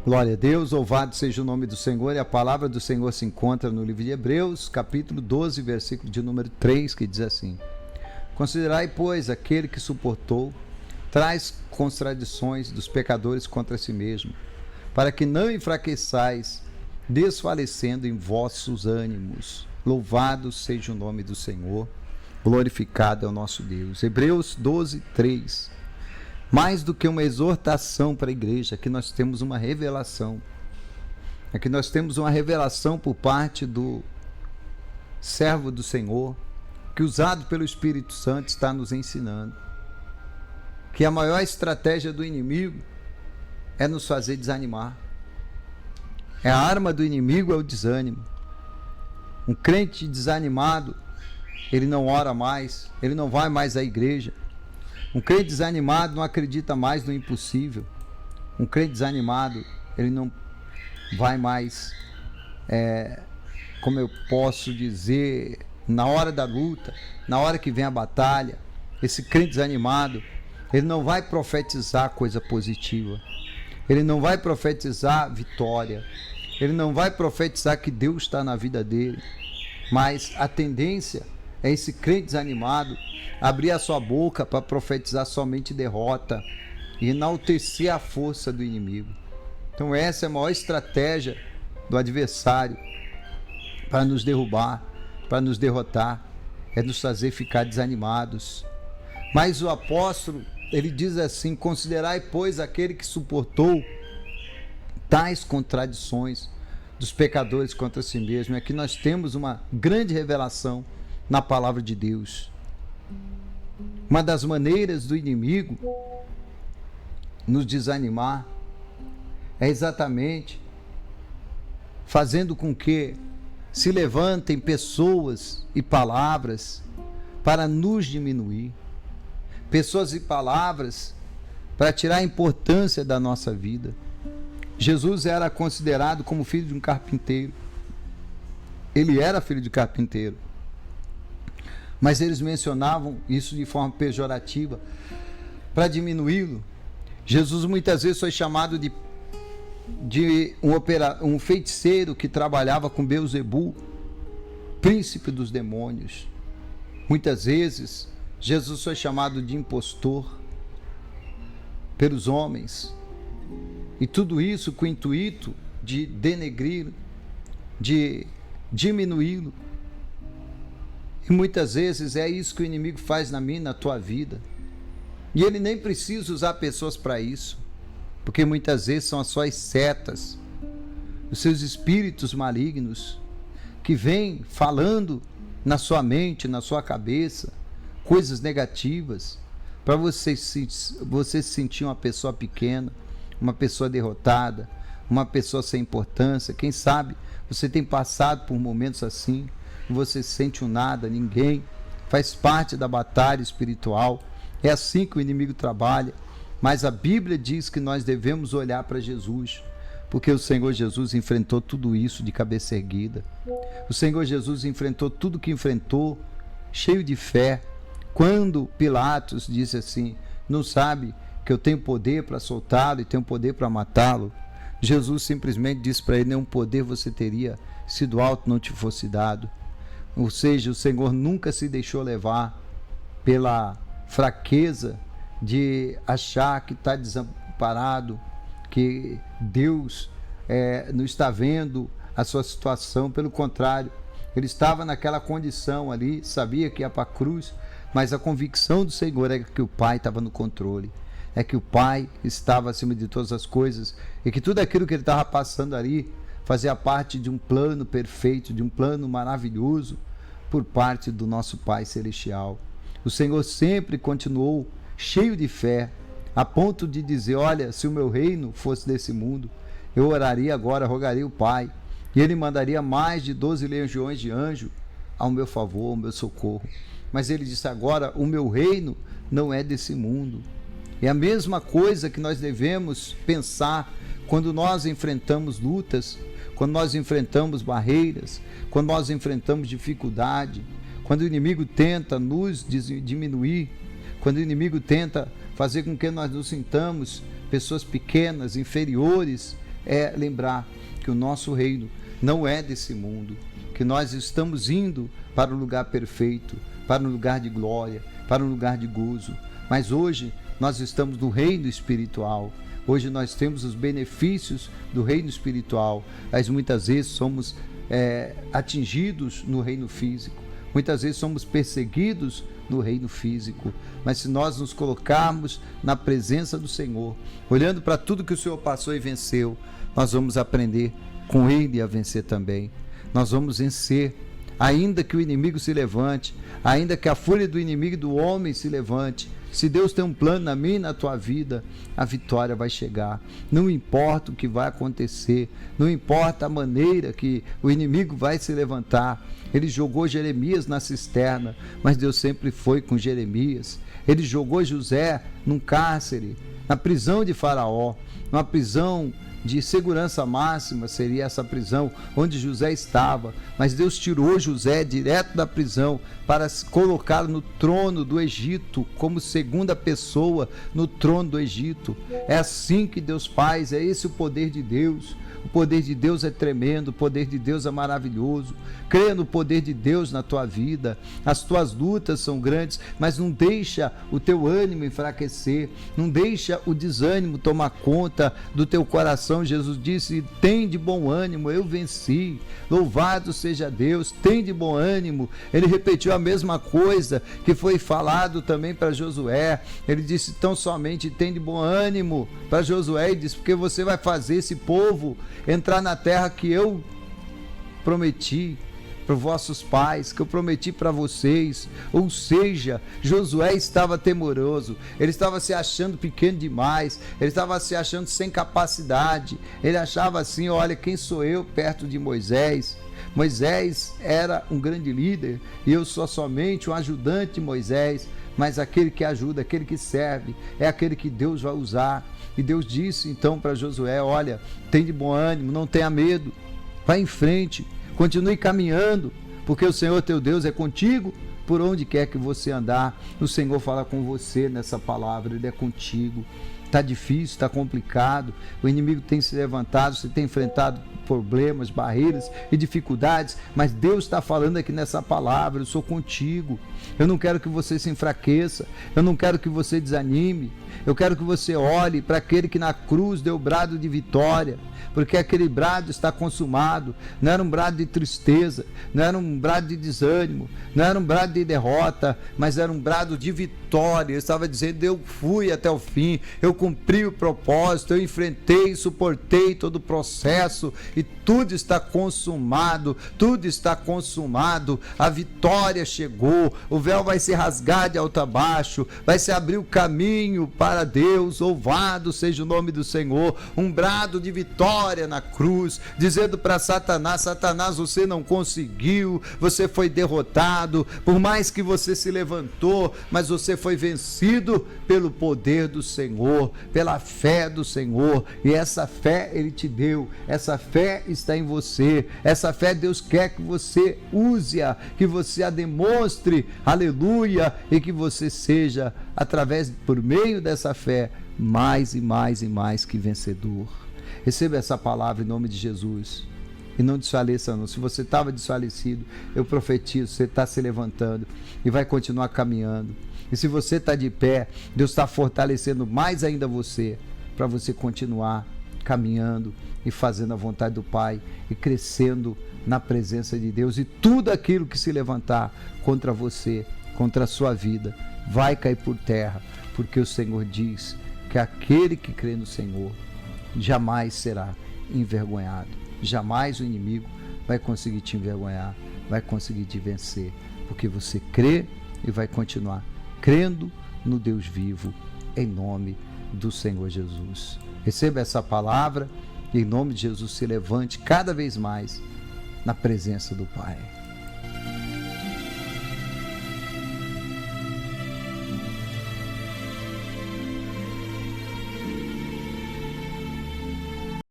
Glória a Deus, louvado seja o nome do Senhor, e a palavra do Senhor se encontra no livro de Hebreus, capítulo 12, versículo de número 3, que diz assim: Considerai, pois, aquele que suportou traz contradições dos pecadores contra si mesmo, para que não enfraqueçais, desfalecendo em vossos ânimos. Louvado seja o nome do Senhor, glorificado é o nosso Deus. Hebreus 12, 3. Mais do que uma exortação para a igreja, aqui nós temos uma revelação. Aqui nós temos uma revelação por parte do servo do Senhor, que usado pelo Espírito Santo está nos ensinando que a maior estratégia do inimigo é nos fazer desanimar. A arma do inimigo é o desânimo. Um crente desanimado, ele não ora mais, ele não vai mais à igreja. Um crente desanimado não acredita mais no impossível. Um crente desanimado, ele não vai mais, como eu posso dizer, na hora da luta, na hora que vem a batalha. Esse crente desanimado, ele não vai profetizar coisa positiva. Ele não vai profetizar vitória. Ele não vai profetizar que Deus está na vida dele. Mas a tendência é esse crente desanimado abrir a sua boca para profetizar somente derrota e enaltecer a força do inimigo. Então essa é a maior estratégia do adversário para nos derrubar, para nos derrotar, é nos fazer ficar desanimados. Mas o apóstolo, ele diz assim: considerai, pois, aquele que suportou tais contradições dos pecadores contra si mesmo. Aqui nós temos uma grande revelação na palavra de Deus. Uma das maneiras do inimigo nos desanimar é exatamente fazendo com que se levantem pessoas e palavras para nos diminuir. Pessoas e palavras para tirar a importância da nossa vida. Jesus era considerado como filho de um carpinteiro. Ele era filho de carpinteiro. Mas eles mencionavam isso de forma pejorativa para diminuí-lo. Jesus muitas vezes foi chamado de um feiticeiro que trabalhava com Beelzebul, príncipe dos demônios. Muitas vezes Jesus foi chamado de impostor pelos homens. E tudo isso com o intuito de denegri-lo, de diminuí-lo. E muitas vezes é isso que o inimigo faz na minha e na tua vida. E ele nem precisa usar pessoas para isso, porque muitas vezes são as suas setas, os seus espíritos malignos, que vêm falando na sua mente, na sua cabeça, coisas negativas, para você se sentir uma pessoa pequena, uma pessoa derrotada, uma pessoa sem importância. Quem sabe você tem passado por momentos assim, você se sente um nada, ninguém, faz parte da batalha espiritual. É assim que o inimigo trabalha. Mas a Bíblia diz que nós devemos olhar para Jesus, porque o Senhor Jesus enfrentou tudo isso de cabeça erguida. O Senhor Jesus enfrentou tudo que enfrentou, cheio de fé. Quando Pilatos disse assim: não sabe que eu tenho poder para soltá-lo e tenho poder para matá-lo? Jesus simplesmente disse para ele: nenhum poder você teria se do alto não te fosse dado. Ou seja, o Senhor nunca se deixou levar pela fraqueza de achar que está desamparado, que Deus não está vendo a sua situação. Pelo contrário, ele estava naquela condição ali, sabia que ia para a cruz, mas a convicção do Senhor é que o Pai estava no controle, é que o Pai estava acima de todas as coisas, e que tudo aquilo que ele estava passando ali fazia parte de um plano perfeito, de um plano maravilhoso por parte do nosso Pai Celestial. O Senhor sempre continuou cheio de fé, a ponto de dizer: olha, se o meu reino fosse desse mundo, eu oraria agora, rogaria o Pai, e ele mandaria mais de 12 legiões de anjos ao meu favor, ao meu socorro. Mas ele disse: agora o meu reino não é desse mundo. É a mesma coisa que nós devemos pensar quando nós enfrentamos lutas, quando nós enfrentamos barreiras, quando nós enfrentamos dificuldade, quando o inimigo tenta nos diminuir, quando o inimigo tenta fazer com que nós nos sintamos pessoas pequenas, inferiores, é lembrar que o nosso reino não é desse mundo, que nós estamos indo para o lugar perfeito, para um lugar de glória, para um lugar de gozo. Mas hoje nós estamos no reino espiritual. Hoje nós temos os benefícios do reino espiritual, mas muitas vezes somos atingidos no reino físico. Muitas vezes somos perseguidos no reino físico. Mas se nós nos colocarmos na presença do Senhor, olhando para tudo que o Senhor passou e venceu, nós vamos aprender com Ele a vencer também. Nós vamos vencer, ainda que o inimigo se levante, ainda que a fúria do inimigo e do homem se levante. Se Deus tem um plano na minha e na tua vida, a vitória vai chegar. Não importa o que vai acontecer, não importa a maneira que o inimigo vai se levantar. Ele jogou Jeremias na cisterna, mas Deus sempre foi com Jeremias. Ele jogou José num cárcere, na prisão de Faraó, numa prisão de segurança máxima, seria essa prisão onde José estava, mas Deus tirou José direto da prisão para colocá-lo no trono do Egito, como segunda pessoa no trono do Egito. É assim que Deus faz, é esse o poder de Deus. O poder de Deus é tremendo, o poder de Deus é maravilhoso. Creia no poder de Deus na tua vida. As tuas lutas são grandes, mas não deixa o teu ânimo enfraquecer, não deixa o desânimo tomar conta do teu coração. Jesus disse: tem de bom ânimo, eu venci. Louvado seja Deus, tem de bom ânimo. Ele repetiu a mesma coisa que foi falado também para Josué. Ele disse: tão somente tem de bom ânimo para Josué, e disse: porque você vai fazer esse povo entrar na terra que eu prometi para os vossos pais, que eu prometi para vocês. Ou seja, Josué estava temeroso, ele estava se achando pequeno demais, ele estava se achando sem capacidade, ele achava assim: olha, quem sou eu perto de Moisés? Moisés era um grande líder e eu sou somente um ajudante de Moisés. Mas aquele que ajuda, aquele que serve, é aquele que Deus vai usar. E Deus disse então para Josué: olha, tem de bom ânimo, não tenha medo, vai em frente, continue caminhando, porque o Senhor teu Deus é contigo por onde quer que você andar. O Senhor fala com você nessa palavra, Ele é contigo. Está difícil, está complicado, o inimigo tem se levantado, você tem enfrentado problemas, barreiras e dificuldades, mas Deus está falando aqui nessa palavra: eu sou contigo. Eu não quero que você se enfraqueça, eu não quero que você desanime, eu quero que você olhe para aquele que na cruz deu o brado de vitória, porque aquele brado está consumado. Não era um brado de tristeza, não era um brado de desânimo, não era um brado de derrota, mas era um brado de vitória. Ele estava dizendo: eu fui até o fim, eu cumpri o propósito, eu enfrentei, suportei todo o processo e tudo está consumado, tudo está consumado. A vitória chegou, o véu vai se rasgar de alto a baixo, vai se abrir o caminho para Deus. Louvado seja o nome do Senhor. Um brado de vitória na cruz, dizendo para Satanás: Satanás, você não conseguiu, você foi derrotado, por mais que você se levantou, mas você foi vencido pelo poder do Senhor, pela fé do Senhor. E essa fé Ele te deu, essa fé está em você, essa fé Deus quer que você use-a, que você a demonstre, aleluia, e que você seja, por meio dessa fé, mais e mais e mais que vencedor. Receba essa palavra em nome de Jesus e não desfaleça não. Se você estava desfalecido, eu profetizo, você está se levantando e vai continuar caminhando. E se você está de pé, Deus está fortalecendo mais ainda você, para você continuar caminhando e fazendo a vontade do Pai e crescendo na presença de Deus. E tudo aquilo que se levantar contra você, contra a sua vida, vai cair por terra, porque o Senhor diz que aquele que crê no Senhor jamais será envergonhado. Jamais o inimigo vai conseguir te envergonhar, vai conseguir te vencer, porque você crê e vai continuar crendo no Deus vivo, em nome do Senhor Jesus. Receba essa palavra e em nome de Jesus se levante cada vez mais na presença do Pai.